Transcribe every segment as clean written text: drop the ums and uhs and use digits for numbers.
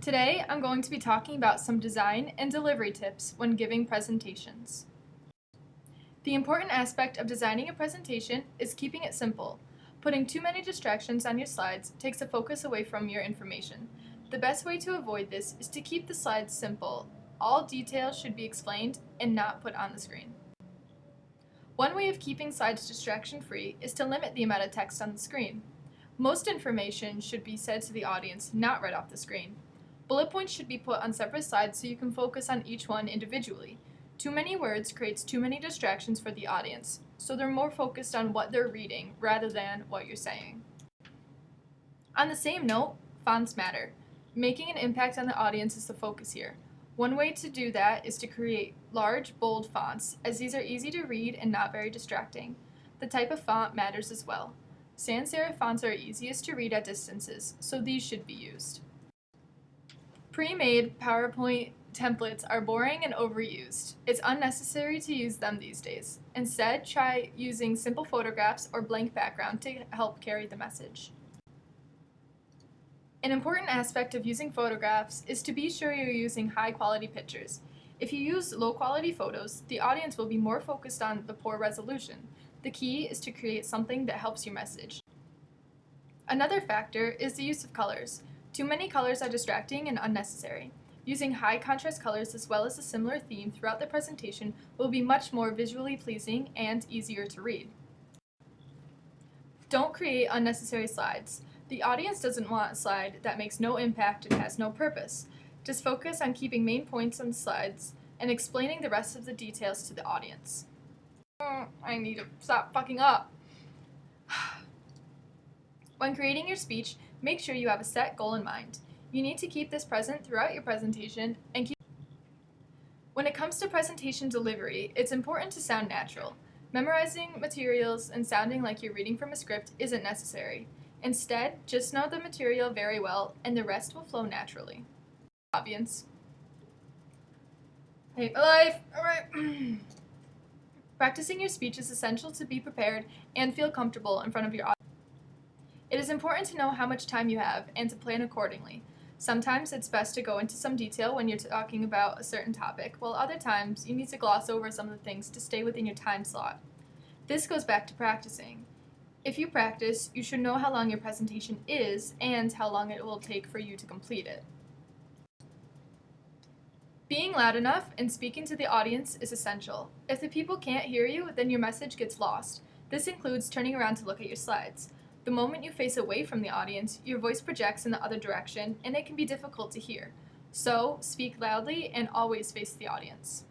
Today, I'm going to be talking about some design and delivery tips when giving presentations. The important aspect of designing a presentation is keeping it simple. Putting too many distractions on your slides takes the focus away from your information. The best way to avoid this is to keep the slides simple. All details should be explained and not put on the screen. One way of keeping slides distraction-free is to limit the amount of text on the screen. Most information should be said to the audience, not right off the screen. Bullet points should be put on separate slides so you can focus on each one individually. Too many words creates too many distractions for the audience, so they're more focused on what they're reading rather than what you're saying. On the same note, fonts matter. Making an impact on the audience is the focus here. One way to do that is to create large, bold fonts, as these are easy to read and not very distracting. The type of font matters as well. Sans serif fonts are easiest to read at distances, so these should be used. Pre-made PowerPoint templates are boring and overused. It's unnecessary to use them these days. Instead, try using simple photographs or blank background to help carry the message. An important aspect of using photographs is to be sure you're using high-quality pictures. If you use low-quality photos, the audience will be more focused on the poor resolution. The key is to create something that helps your message. Another factor is the use of colors. Too many colors are distracting and unnecessary. Using high contrast colors as well as a similar theme throughout the presentation will be much more visually pleasing and easier to read. Don't create unnecessary slides. The audience doesn't want a slide that makes no impact and has no purpose. Just focus on keeping main points on the slides and explaining the rest of the details to the audience. I need to stop fucking up. When creating your speech, make sure you have a set goal in mind. You need to keep this present throughout your presentation and When it comes to presentation delivery, it's important to sound natural. Memorizing materials and sounding like you're reading from a script isn't necessary. Instead, just know the material very well and the rest will flow naturally. Audience. I hate my life! Alright. Practicing your speech is essential to be prepared and feel comfortable in front of your audience. It is important to know how much time you have and to plan accordingly. Sometimes it's best to go into some detail when you're talking about a certain topic, while other times you need to gloss over some of the things to stay within your time slot. This goes back to practicing. If you practice, you should know how long your presentation is and how long it will take for you to complete it. Being loud enough and speaking to the audience is essential. If the people can't hear you, then your message gets lost. This includes turning around to look at your slides. The moment you face away from the audience, your voice projects in the other direction, and it can be difficult to hear. So, speak loudly and always face the audience.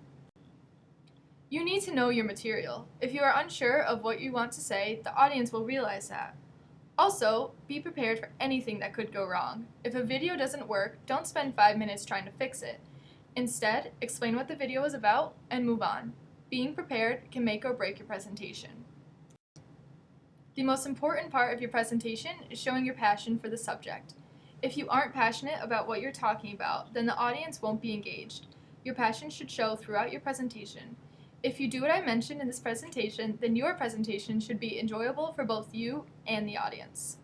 You need to know your material. If you are unsure of what you want to say, the audience will realize that. Also, be prepared for anything that could go wrong. If a video doesn't work, don't spend 5 minutes trying to fix it. Instead, explain what the video is about and move on. Being prepared can make or break your presentation. The most important part of your presentation is showing your passion for the subject. If you aren't passionate about what you're talking about, then the audience won't be engaged. Your passion should show throughout your presentation. If you do what I mentioned in this presentation, then your presentation should be enjoyable for both you and the audience.